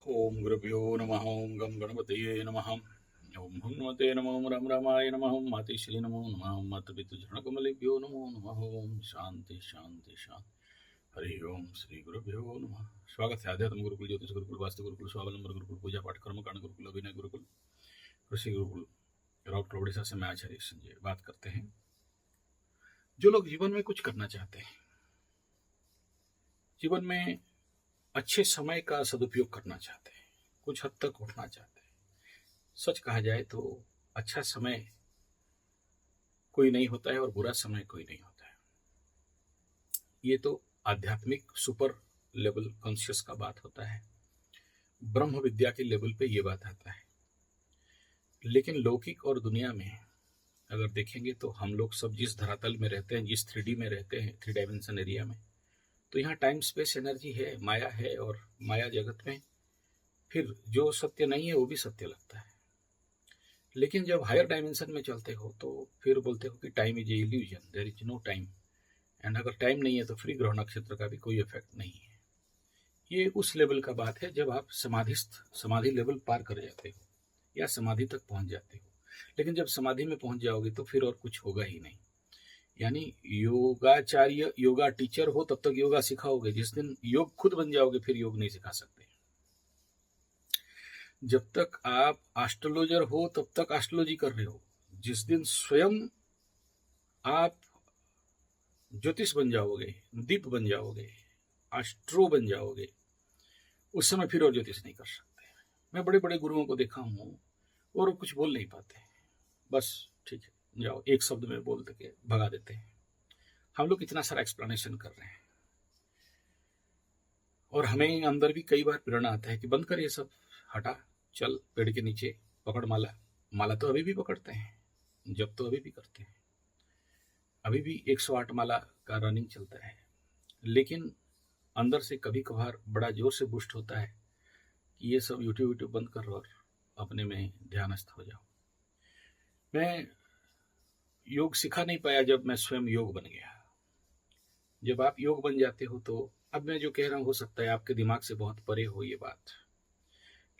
ओम गुरुभ्यो नमः। ओम गम गणपतये नमः। ओम हनुमते नमः। ओम राम रामाय नमः। ओम मातेश्री नमो नमः। ओम मातपितृ नमो नमः। ओम शांति शांति शांति। हरि ओम श्री गुरुभ्यो नमः। स्वागत है आध्यात्म गुरुकुल, ज्योतिष गुरुकुल, वास्तु गुरुकुल, स्वावलंबन गुरुकुल, पूजा पाठ कर्म कांड गुरुकुल, अभिनय गुरुकुल, ऋषि गुरुकुल, डॉक्टर ओडिशा से मैं आचार्य संजय बात करते हैं। जो लोग जीवन में कुछ करना चाहते हैं, जीवन में अच्छे समय का सदुपयोग करना चाहते हैं, कुछ हद तक उठना चाहते हैं, सच कहा जाए तो अच्छा समय कोई नहीं होता है और बुरा समय कोई नहीं होता है। ये तो आध्यात्मिक सुपर लेवल कॉन्शियस का बात होता है, ब्रह्म विद्या के लेवल पे ये बात आता है। लेकिन लौकिक और दुनिया में अगर देखेंगे तो हम लोग सब जिस धरातल में रहते हैं, जिस 3D में रहते हैं, 3 डायमेंशन एरिया में, तो यहाँ टाइम स्पेस एनर्जी है, माया है, और माया जगत में फिर जो सत्य नहीं है वो भी सत्य लगता है। लेकिन जब हायर डायमेंशन में चलते हो तो फिर बोलते हो कि time is a illusion, there is no time. And अगर टाइम नहीं है तो फिर ग्रह नक्षत्र का भी कोई इफेक्ट नहीं है। ये उस लेवल का बात है जब आप समाधि लेवल पार कर जाते हो या समाधि तक पहुंच जाते हो। लेकिन जब समाधि में पहुंच जाओगे तो फिर और कुछ होगा ही नहीं। यानी योगाचार्य, योगा टीचर हो तब तक योगा सिखाओगे, जिस दिन योग खुद बन जाओगे फिर योग नहीं सिखा सकते। जब तक आप एस्ट्रोलॉजर हो तब तक एस्ट्रोलॉजी कर रहे हो, जिस दिन स्वयं आप ज्योतिष बन जाओगे, दीप बन जाओगे, एस्ट्रो बन जाओगे, उस समय फिर और ज्योतिष नहीं कर सकते। मैं बड़े बड़े गुरुओं को देखा हूं और वो कुछ बोल नहीं पाते, बस ठीक है जाओ एक शब्द में बोल के भगा देते हैं। हम लोग इतना सारा एक्सप्लेनेशन कर रहे हैं और हमें अंदर भी कई बार प्रेरणा आता है कि बंद कर ये सब, हटा, चल पेड़ के नीचे, पकड़ माला। माला तो अभी भी पकड़ते हैं, जब तो अभी भी करते हैं, अभी भी 108 माला का रनिंग चलता है। लेकिन अंदर से कभी कभार बड़ा जोर से बूस्ट होता है कि ये सब यूट्यूब बंद कर और अपने में ध्यानस्थ हो जाओ। मैं योग सिखा नहीं पाया जब मैं स्वयं योग बन गया। जब आप योग बन जाते हो तो अब मैं जो कह रहा हूं हो सकता है आपके दिमाग से बहुत परे हो ये बात,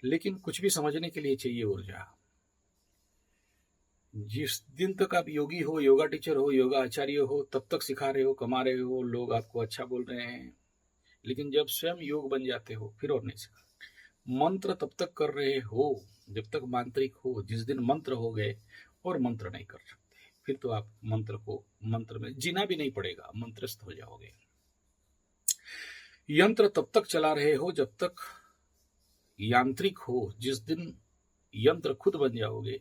लेकिन कुछ भी समझने के लिए चाहिए ऊर्जा। जिस दिन तक आप योगी हो, योगा टीचर हो, योगा आचार्य हो, तब तक सिखा रहे हो, कमा रहे हो, लोग आपको अच्छा बोल रहे हैं। लेकिन जब स्वयं योग बन जाते हो फिर और नहीं सिखा। मंत्र तब तक कर रहे हो जब तक मांत्रिक हो, जिस दिन मंत्र हो गए और मंत्र नहीं कर सकते फिर तो आप मंत्र में जीना भी नहीं पड़ेगा, मंत्रस्थ हो जाओगे। यंत्र तब तक चला रहे हो जब तक यांत्रिक हो, जिस दिन यंत्र खुद बन जाओगे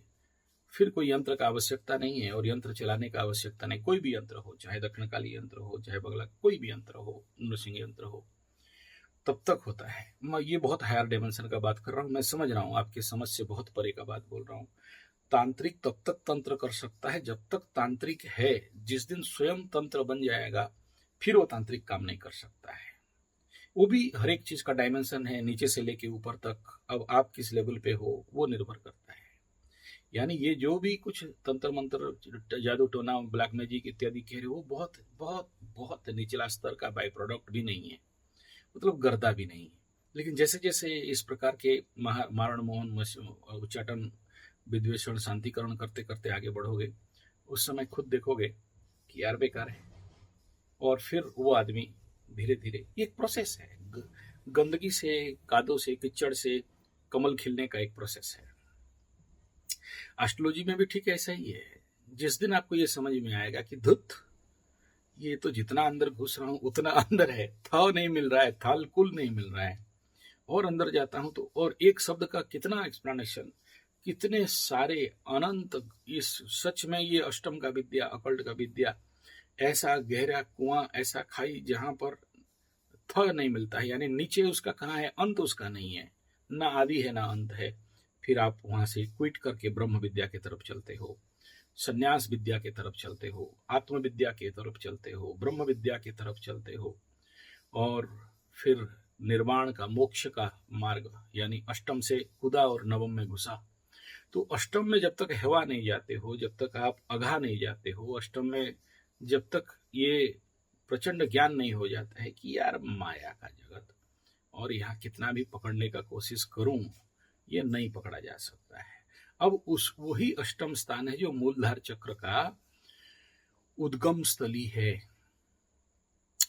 फिर कोई यंत्र का आवश्यकता नहीं है और यंत्र चलाने का आवश्यकता नहीं। कोई भी यंत्र हो, चाहे दक्षिणकाली यंत्र हो, चाहे बगला कोई भी यंत्र हो, नृसिंह यंत्र हो, तब तक होता है। मैं ये बहुत हायर डायमेंशन का बात कर रहा हूँ, मैं समझ रहा हूँ आपकी समझ से बहुत परे का बात बोल रहा हूँ। तांत्रिक तब तक तंत्र कर सकता है जब तक तांत्रिक है, जिस दिन स्वयं तंत्र बन जाएगा फिर वो तांत्रिक काम नहीं कर सकता है। वो भी हर एक चीज का डायमेंशन है, नीचे से लेके ऊपर तक। अब आप किस लेवल पे हो वो निर्भर करता है। यानी ये जो भी कुछ तंत्र मंत्र, जादू टोना, ब्लैक मैजिक इत्यादि कह रहे हो, वो बहुत बहुत बहुत निचला स्तर का बाई प्रोडक्ट भी नहीं है, मतलब गर्दा भी नहीं है। लेकिन जैसे जैसे इस प्रकार के मारण मोहन, उच्चाटन, विद्वेषण, शांतिकरण करते करते आगे बढ़ोगे, उस समय खुद देखोगे कि यार बेकार है। और फिर वो आदमी धीरे धीरे, एक प्रोसेस है, गंदगी से, कादों से, कीचड़ से कमल खिलने का एक प्रोसेस है। एस्ट्रोलॉजी में भी ठीक ऐसा ही है। जिस दिन आपको ये समझ में आएगा कि धुत, ये तो जितना अंदर घुस रहा हूं उतना अंदर है, थाव नहीं मिल रहा है, थालकुल नहीं मिल रहा है, और अंदर जाता हूं तो और एक शब्द का कितना एक्सप्लेनेशन, कितने सारे अनंत। इस सच में ये अष्टम का विद्या, अकल्ट का विद्या, ऐसा गहरा कुआं, ऐसा खाई जहां पर थ नहीं मिलता है, यानी नीचे उसका कहाँ है, अंत उसका नहीं है, ना आदि है ना अंत है। फिर आप वहां से क्विट करके ब्रह्म विद्या की तरफ चलते हो, संन्यास विद्या की तरफ चलते हो, आत्म विद्या की तरफ चलते हो, ब्रह्म विद्या की तरफ चलते हो, और फिर निर्वाण का, मोक्ष का मार्ग, यानी अष्टम से कूदा और नवम में घुसा। तो अष्टम में जब तक हेवा नहीं जाते हो, जब तक आप अघा नहीं जाते हो, अष्टम में जब तक ये प्रचंड ज्ञान नहीं हो जाता है कि यार माया का जगत और यहाँ कितना भी पकड़ने का कोशिश करूं, ये नहीं पकड़ा जा सकता है। अब उस वही अष्टम स्थान है जो मूलधार चक्र का उद्गम स्थली है,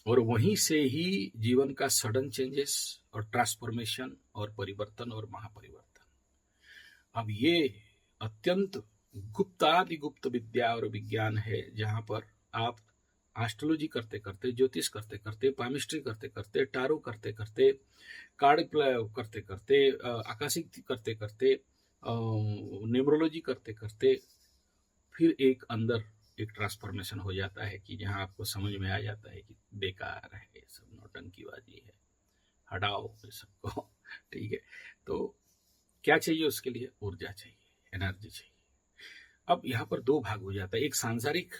और वहीं से ही जीवन का सडन चेंजेस और ट्रांसफॉर्मेशन और परिवर्तन और महापरिवर्तन। अब ये अत्यंत गुप्तादि गुप्त विद्या और विज्ञान है, जहां पर आप एस्ट्रोलॉजी करते करते, ज्योतिष करते करते, पामिस्ट्री करते करते, टारो करते करते, कार्ड करते करते, आकाशिक करते करते, न्यूमरोलॉजी करते करते, फिर एक अंदर एक ट्रांसफॉर्मेशन हो जाता है कि जहां आपको समझ में आ जाता है कि बेकार है, ये सब नौटंकीबाजी है, हटाओ ये सबको। ठीक है, तो क्या चाहिए उसके लिए? ऊर्जा चाहिए, एनर्जी चाहिए। अब यहाँ पर दो भाग हो जाता है, एक सांसारिक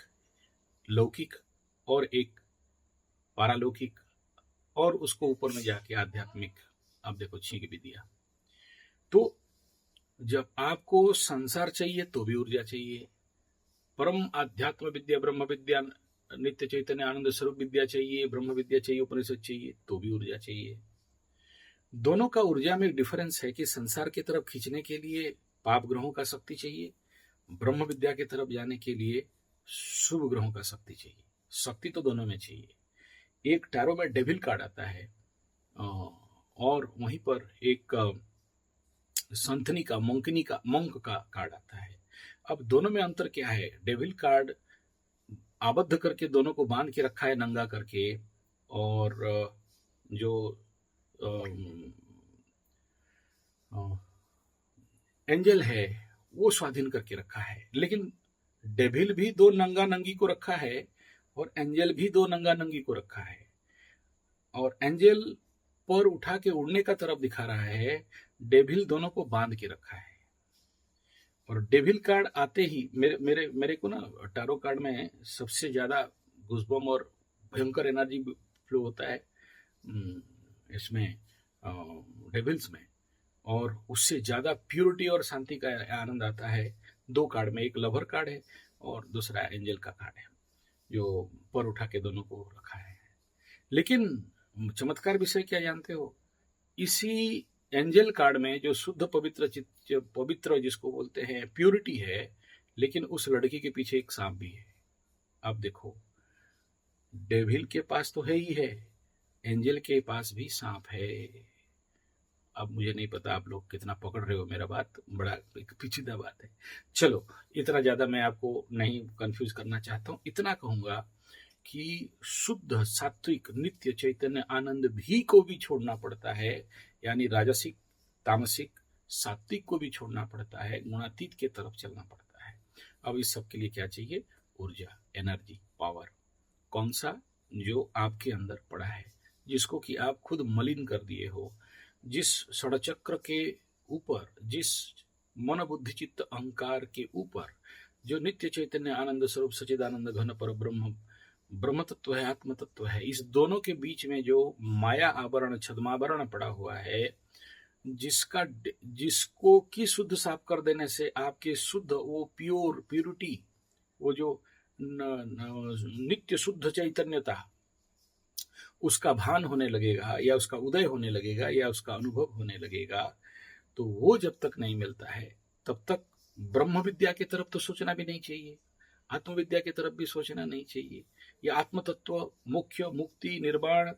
लौकिक और एक पारालौकिक, और उसको ऊपर में जाके आध्यात्मिक। अब देखो छींक भी दिया। तो जब आपको संसार चाहिए तो भी ऊर्जा चाहिए, परम आध्यात्म विद्या, ब्रह्म विद्या, नित्य चैतन्य आनंद स्वरूप विद्या चाहिए, ब्रह्म विद्या चाहिए, उपनिषद चाहिए, तो भी ऊर्जा चाहिए। दोनों का ऊर्जा में एक डिफरेंस है कि संसार की तरफ खींचने के लिए पाप ग्रहों का शक्ति चाहिए, ब्रह्म विद्या की तरफ जाने के लिए शुभ ग्रहों का शक्ति चाहिए। शक्ति तो दोनों में चाहिए। एक टैरो में डेविल कार्ड आता है, और वहीं पर एक संथनी का, मंक का कार्ड आता है। अब दोनों में अंतर क्या है? डेविल कार्ड आबद्ध करके दोनों को बांध के रखा है, नंगा करके, और जो एंजल है वो स्वाधीन करके रखा है। लेकिन डेविल भी दो नंगा नंगी को रखा है, और एंजल भी दो नंगा नंगी को रखा है, और एंजल पर उठा के उड़ने का तरफ दिखा रहा है, डेविल दोनों को बांध के रखा है। और डेविल कार्ड आते ही मेरे को ना टारो कार्ड में सबसे ज्यादा गुस्बम और भयंकर एनर्जी फ्लो होता है इसमें, डेविल्स में, और उससे ज्यादा प्योरिटी और शांति का आनंद आता है दो कार्ड में। एक लवर कार्ड है और दूसरा एंजल का कार्ड है, जो पर उठा के दोनों को रखा है। लेकिन चमत्कार विषय क्या जानते हो? इसी एंजल कार्ड में जो शुद्ध पवित्र जिसको बोलते हैं प्योरिटी है, लेकिन उस लड़की के पीछे एक सांप भी है। अब देखो, डेविल के पास तो है ही है, एंजल के पास भी सांप है। अब मुझे नहीं पता आप लोग कितना पकड़ रहे हो मेरा बात, बड़ा एक पेचीदा बात है। चलो, इतना ज्यादा मैं आपको नहीं कंफ्यूज करना चाहता हूं। इतना कहूंगा कि शुद्ध सात्विक नित्य चैतन्य आनंद भी को भी छोड़ना पड़ता है, यानी राजसिक, तामसिक, सात्विक को भी छोड़ना पड़ता है, गुणातीत के तरफ चलना पड़ता है। अब इस सब के लिए क्या चाहिए? ऊर्जा, एनर्जी, पावर। कौन सा? जो आपके अंदर पड़ा है, जिसको कि आप खुद मलिन कर दिए हो, जिस षडचक्र के ऊपर, जिस मन बुद्धि चित्त अहंकार के ऊपर जो नित्य चैतन्य आनंद स्वरूप सच्चिदानंद घन पर ब्रह्म तत्व है, आत्म तत्व है, इस दोनों के बीच में जो माया आवरण, छद्मावरण पड़ा हुआ है, जिसको की शुद्ध साफ कर देने से आपके शुद्ध वो प्योरिटी, वो जो नित्य शुद्ध चैतन्यता, उसका भान होने लगेगा, या उसका उदय होने लगेगा, या उसका अनुभव होने लगेगा। तो वो जब तक नहीं मिलता है तब तक ब्रह्म विद्या की तरफ तो सोचना भी नहीं चाहिए, आत्मविद्या की तरफ भी सोचना नहीं चाहिए। या आत्म तत्व, मुख्य, मुक्ति, निर्वाण,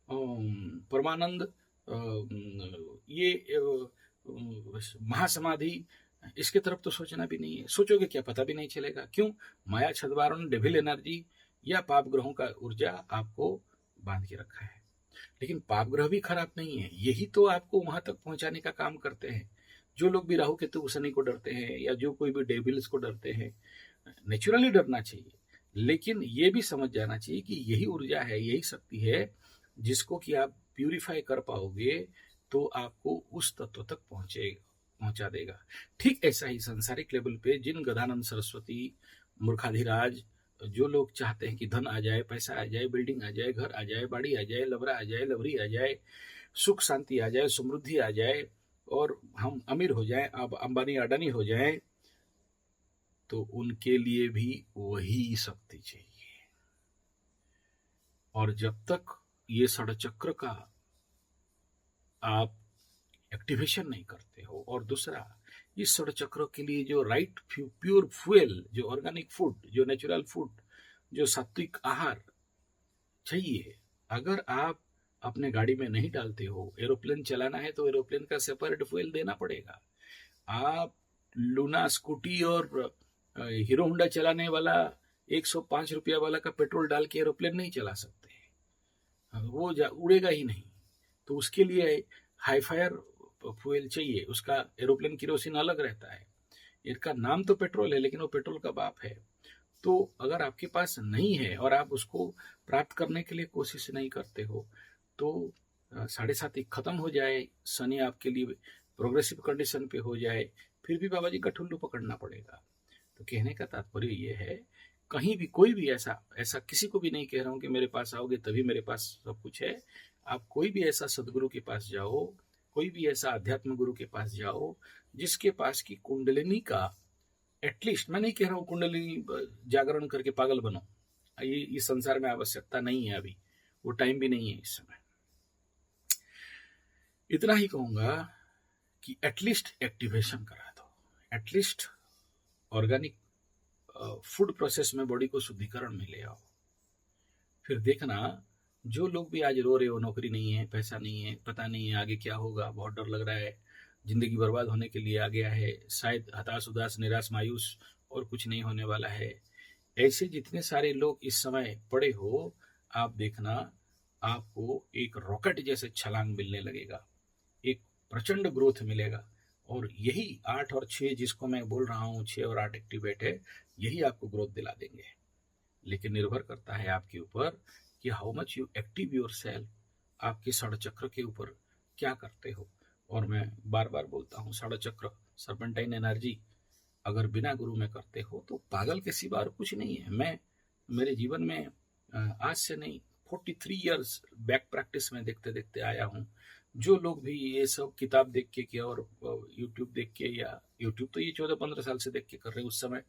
परमानंद, ये महासमाधि, इसके तरफ तो सोचना भी नहीं है। सोचोगे क्या, पता भी नहीं चलेगा। क्यों? माया, छद्मावरण, डेविल एनर्जी या पाप ग्रहों का ऊर्जा आपको बांध के रखा है। लेकिन पाप ग्रह भी खराब नहीं है, यही तो आपको वहां तक पहुंचाने का काम करते हैं। जो लोग भी राहु केतु शनि को डरते हैं, या जो कोई भी डेविल्स को डरते हैं, नेचुरली डरना चाहिए, लेकिन ये भी समझ जाना चाहिए कि यही ऊर्जा है, यही शक्ति है, जिसको कि आप प्यूरिफाई कर पाओगे तो आपको उस तत्व तक पहुंचा देगा। ठीक ऐसा ही सांसारिक लेवल पे जिन गदानंद सरस्वती, मूर्खाधिराज, जो लोग चाहते हैं कि धन आ जाए, पैसा आ जाए, बिल्डिंग आ जाए, घर आ जाए, बाड़ी आ जाए, लवरा आ जाए, लवरी आ जाए, सुख शांति आ जाए, समृद्धि आ जाए, और हम अमीर हो जाएं, अब अंबानी अडानी हो जाएं, तो उनके लिए भी वही शक्ति चाहिए। और जब तक ये षडचक्र का आप एक्टिवेशन नहीं करते हो, और दूसरा इस षड चक्र के लिए जो राइट प्योर फ्यूल, जो ऑर्गेनिक फूड, जो नेचुरल फूड, जो सात्विक आहार चाहिए, अगर आप अपने गाड़ी में नहीं डालते हो, एरोप्लेन चलाना है तो एरोप्लेन का सेपरेट फ्यूल देना पड़ेगा। आप लूना स्कूटी और हीरो होंडा चलाने वाला 105 रुपया वाला का पेट्रोल डाल के एरोप्लेन नहीं चला सकते, वो उड़ेगा ही नहीं। तो उसके लिए हाईफायर फ्यूल चाहिए, उसका एरोप्लेन केरोसिन अलग रहता है, इसका नाम तो पेट्रोल है लेकिन वो पेट्रोल का बाप है। तो अगर आपके पास नहीं है और आप उसको प्राप्त करने के लिए कोशिश नहीं करते हो, तो 7.5 खत्म हो जाए, शनि आपके लिए प्रोग्रेसिव कंडीशन पे हो जाए, फिर भी बाबा जी का ठुल्लू पकड़ना पड़ेगा। तो कहने का तात्पर्य ये है, कहीं भी कोई भी ऐसा किसी को भी नहीं कह रहा हूं कि मेरे पास आओगे तभी मेरे पास सब कुछ है। आप कोई भी ऐसा सदगुरु के पास जाओ, कोई भी ऐसा अध्यात्म गुरु के पास जाओ जिसके पास की कुंडलिनी का एटलीस्ट, मैं नहीं कह रहा हूं कुंडलिनी जागरण करके पागल बनो, ये इस संसार में आवश्यकता नहीं है, अभी वो टाइम भी नहीं है इस समय। इतना ही कहूंगा कि एटलीस्ट एक्टिवेशन करा दो, एटलीस्ट ऑर्गेनिक फूड प्रोसेस में बॉडी को शुद्धिकरण में ले आओ। फिर देखना, जो लोग भी आज रो रहे हो, नौकरी नहीं है, पैसा नहीं है, पता नहीं है आगे क्या होगा, बहुत डर लग रहा है, जिंदगी बर्बाद होने के लिए आ गया है, शायद हताश, उदास, निराश, मायूस और कुछ नहीं होने वाला है, ऐसे जितने सारे लोग इस समय पड़े हो, आप देखना आपको एक रॉकेट जैसे छलांग मिलने लगेगा, एक प्रचंड ग्रोथ मिलेगा। और यही 8 और 6 जिसको मैं बोल रहा हूँ, 6 और 8 एक्टिवेट है, यही आपको ग्रोथ दिला देंगे। लेकिन निर्भर करता है आपके ऊपर कि how much you active your self, आपके षड चक्र के ऊपर क्या करते हो। और मैं बार बार बोलता हूँ, षड चक्र सर्पेंटाइन एनर्जी अगर बिना गुरु में करते हो तो पागल के सिवा और कुछ नहीं है। मैं मेरे जीवन में आज से नहीं 43 इयर्स बैक प्रैक्टिस में देखते देखते आया हूँ। जो लोग भी ये सब किताब देख के किया और यूट्यूब देख के, या यूट्यूब तो ये 14-15 साल से देख के कर रहे हैं, उस समय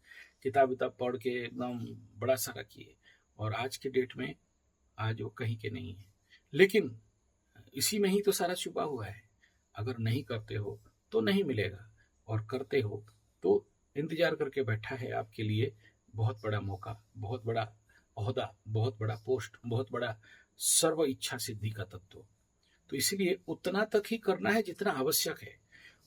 किताब पढ़ के एकदम बड़ा सारा किए, और आज के डेट में आज वो कहीं के नहीं है। लेकिन इसी में ही तो सारा छुपा हुआ है। अगर नहीं करते हो तो नहीं मिलेगा, और करते हो तो इंतजार करके बैठा है आपके लिए बहुत बड़ा मौका, बहुत बड़ा ओहदा, बहुत बड़ा पोस्ट, बहुत बड़ा सर्व इच्छा सिद्धि का तत्व। तो इसलिए उतना तक ही करना है जितना आवश्यक है,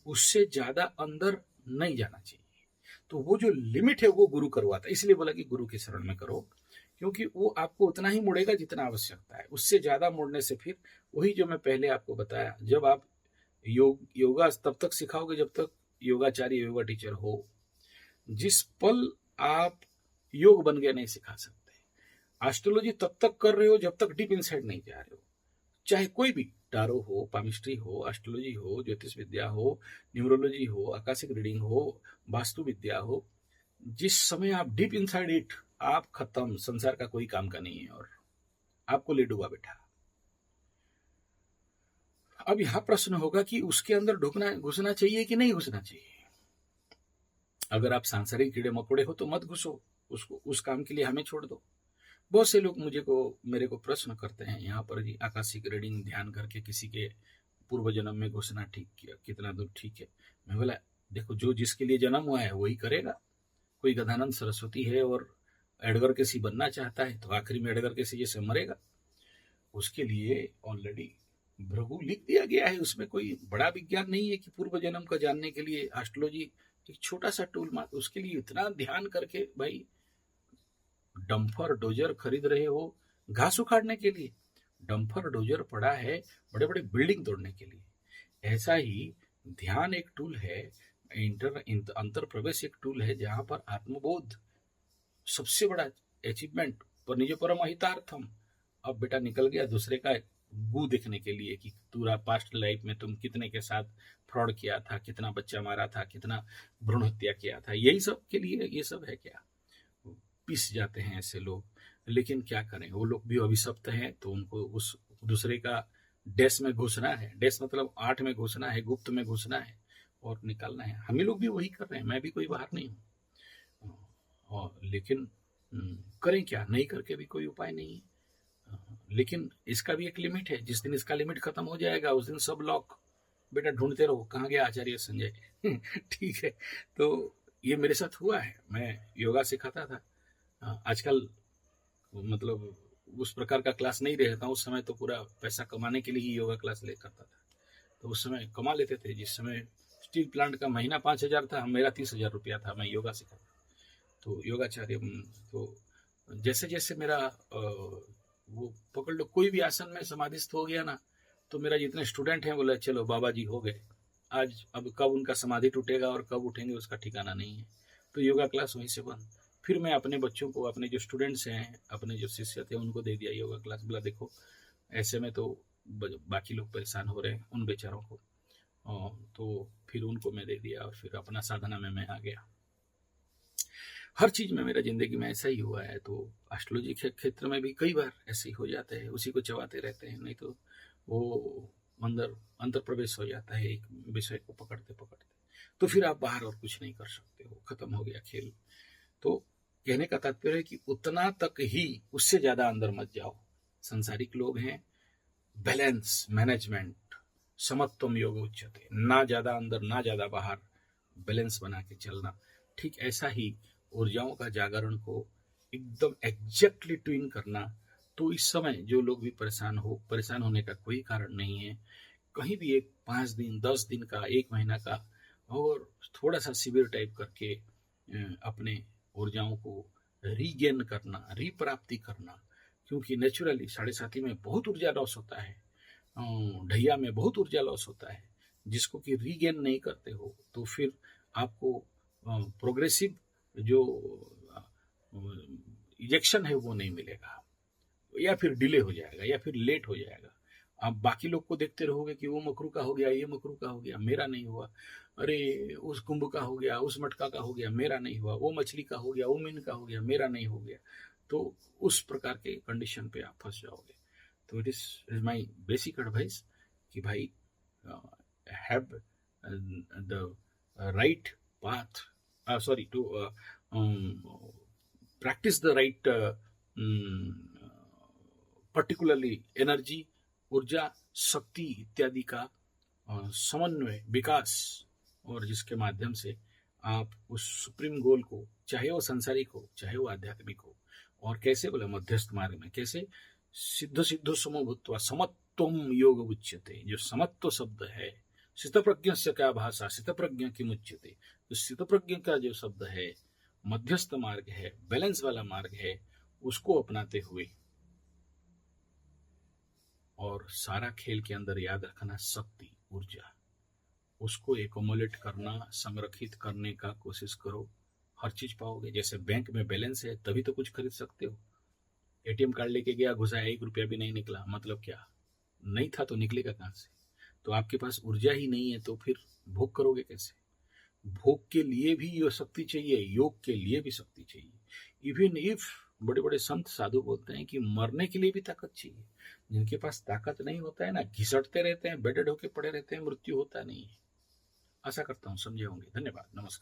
उससे ज्यादा अंदर नहीं जाना चाहिए। तो वो जो लिमिट है वो गुरु करवाता है, इसलिए बोला कि गुरु के शरण में करो, क्योंकि वो आपको उतना ही मुड़ेगा जितना आवश्यकता है। उससे ज्यादा मुड़ने से फिर वही जो मैं पहले आपको बताया, जब आप योगा तब तक सिखाओगे जब तक योगाचार्य, योगा टीचर हो। जिस पल आप योग बन गया नहीं सिखा सकते। एस्ट्रोलॉजी तब तक कर रहे हो जब तक डीप इनसाइड नहीं जा रहे हो, चाहे कोई भी टारो हो, पामिस्ट्री हो, एस्ट्रोलॉजी हो, ज्योतिष विद्या हो, न्यूमरोलॉजी हो, आकाशिक रीडिंग हो, वास्तु विद्या हो, जिस समय आप डीप इनसाइड इट, आप खत्म, संसार का कोई काम का नहीं है और आपको ले डूबा बैठा। अब यहां प्रश्न होगा कि उसके अंदर घुसना चाहिए कि नहीं घुसना चाहिए। अगर आप सांसारिक कीड़े मकोड़े हो तो मत घुसो, उसको उस काम के लिए हमें छोड़ दो। बहुत से लोग मेरे को प्रश्न करते हैं यहाँ पर जी, आकाशिक रीडिंग ध्यान करके किसी के पूर्व जन्म में घुसना ठीक किया, कितना दूर ठीक है। मैं बोला देखो, जो जिसके लिए जन्म हुआ है वही करेगा। कोई गदानंद सरस्वती है और एडगर केसी बनना चाहता है तो आखिरी में एडगर केसी जैसे मरेगा। उसके लिए ऑलरेडी भृगु लिख दिया गया है, उसमें कोई बड़ा विज्ञान नहीं है कि पूर्व जन्म का जानने के लिए एस्ट्रोलॉजी एक छोटा सा टूल, उसके लिए इतना ध्यान करके भाई डंपर डोजर खरीद रहे हो घास उखाड़ने के लिए, डंपर डोजर पड़ा है बड़े बड़े बिल्डिंग तोड़ने के लिए। ऐसा ही ध्यान एक टूल है, अंतर प्रवेश एक टूल है, जहां पर आत्मबोध सबसे बड़ा अचीवमेंट पर निज परम हितार्थम। अब बेटा निकल गया दूसरे का गू देखने के लिए कि पूरा पास्ट लाइफ में तुम कितने के साथ फ्रॉड किया था, कितना बच्चा मारा था, कितना भ्रूण हत्या किया था, यही सब के लिए ये सब है क्या? पिस जाते हैं ऐसे लोग। लेकिन क्या करें, वो लोग भी अभिशप्त हैं, तो उनको उस दूसरे का डैश में घुसना है, डैश मतलब 8 में घुसना है, गुप्त में घुसना है और निकालना है। हम लोग भी वही कर रहे हैं, मैं भी कोई बाहर नहीं हूँ। और लेकिन करें क्या, नहीं करके भी कोई उपाय नहीं है। लेकिन इसका भी एक लिमिट है। जिस दिन इसका लिमिट खत्म हो जाएगा उस दिन सब लॉक, बेटा ढूंढते रहो कहाँ गया आचार्य संजय। ठीक है, तो ये मेरे साथ हुआ है। मैं योगा सिखाता था। आजकल मतलब उस प्रकार का क्लास नहीं रहता। उस समय तो पूरा पैसा कमाने के लिए ही योगा क्लास ले करता था। तो उस समय कमा लेते थे। जिस समय स्टील प्लांट का महीना 5,000 था, मेरा 30,000 रुपया था। मैं योगा सिखाता तो योगाचार्य। तो जैसे जैसे मेरा वो पकड़ लो, कोई भी आसन में समाधिस्थ हो गया ना, तो मेरा जितने स्टूडेंट हैं बोले चलो बाबा जी हो गए आज। अब कब उनका समाधि टूटेगा और कब उठेंगे उसका ठिकाना नहीं है। तो योगा क्लास वहीं से बंद। फिर मैं अपने बच्चों को, अपने जो स्टूडेंट्स हैं, अपने जो शिष्य थे, उनको दे दिया योगा क्लास। बोला देखो ऐसे में तो बाकी लोग परेशान हो रहे हैं, उन बेचारों को। तो फिर उनको मैं दे दिया और फिर अपना साधना में मैं आ गया। हर चीज में मेरा जिंदगी में ऐसा ही हुआ है। तो एस्ट्रोलॉजी के क्षेत्र में भी कई बार ऐसे ही हो जाते हैं, उसी को चबाते रहते हैं, नहीं तो वो अंतर प्रवेश हो जाता है एक विषय को पकड़ते पकड़ते। तो फिर आप बाहर और कुछ नहीं कर सकते हो, खत्म हो गया खेल। तो कहने का तात्पर्य है कि उतना तक ही, उससे ज्यादा अंदर मत जाओ। संसारिक लोग हैं, बैलेंस, मैनेजमेंट, समत्वम योग उच्यते, ना ज्यादा अंदर ना ज्यादा बाहर, बैलेंस बना के चलना। ठीक ऐसा ही ऊर्जाओं का जागरण को एकदम एग्जैक्टली ट्यून करना। तो इस समय जो लोग भी परेशान होने का कोई कारण नहीं है। कहीं भी एक 5 दिन 10 दिन का, 1 महीना का, और थोड़ा सा शिविर टाइप करके अपने ऊर्जाओं को रीगेन करना, रिप्राप्ति करना। क्योंकि नेचुरली 7.5 में बहुत ऊर्जा लॉस होता है, ढैया में बहुत ऊर्जा लॉस होता है, जिसको कि रीगेन नहीं करते हो तो फिर आपको प्रोग्रेसिव जो इजेक्शन है वो नहीं मिलेगा, या फिर डिले हो जाएगा, या फिर लेट हो जाएगा। आप बाकी लोग को देखते रहोगे कि वो मकरू का हो गया, ये मकरू का हो गया, मेरा नहीं हुआ। अरे उस कुंभ का हो गया, उस मटका का हो गया, मेरा नहीं हुआ। वो मछली का हो गया, वो मीन का हो गया, मेरा नहीं हो गया। तो उस प्रकार के कंडीशन पे आप फंस जाओगे। तो it is my basic advice कि भाई have the right path, to practice the right particularly energy, ऊर्जा, शक्ति इत्यादि का समन्वय, विकास, और जिसके माध्यम से आप उस सुप्रीम गोल को, चाहे वो संसारिक हो चाहे वो आध्यात्मिक हो, और कैसे बोले मध्यस्थ मार्ग में कैसे सिद्ध सिद्धो समो भूत्वा समत्वम योग उच्यते। जो समत्व शब्द है, स्थितप्रज्ञ से क्या भाषा, स्थितप्रज्ञ की मुच्यते। तो स्थितप्रज्ञ का जो शब्द है, मध्यस्थ मार्ग है, बैलेंस वाला मार्ग है, उसको अपनाते हुए, और सारा खेल के अंदर याद रखना शक्ति, ऊर्जा, उसको एकोमोलेट करना, संरक्षित करने का कोशिश करो। हर चीज पाओगे। जैसे बैंक में बैलेंस है तभी तो कुछ खरीद सकते हो। एटीएम कार्ड लेके गया, घुसाया, 1 रुपया भी नहीं निकला, मतलब क्या? नहीं था तो निकलेगा कहां से? तो आपके पास ऊर्जा ही नहीं है तो फिर भोग करोगे कैसे? भोग के लिए भी ये शक्ति चाहिए, योग के लिए भी शक्ति चाहिए। इवन इफ बड़े बड़े संत साधु बोलते हैं कि मरने के लिए भी ताकत चाहिए। जिनके पास ताकत नहीं होता है ना, घिसटते रहते हैं, बेडेड होके पड़े रहते हैं, मृत्यु होता नहीं है। आशा करता हूँ समझे होंगे। धन्यवाद, नमस्कार।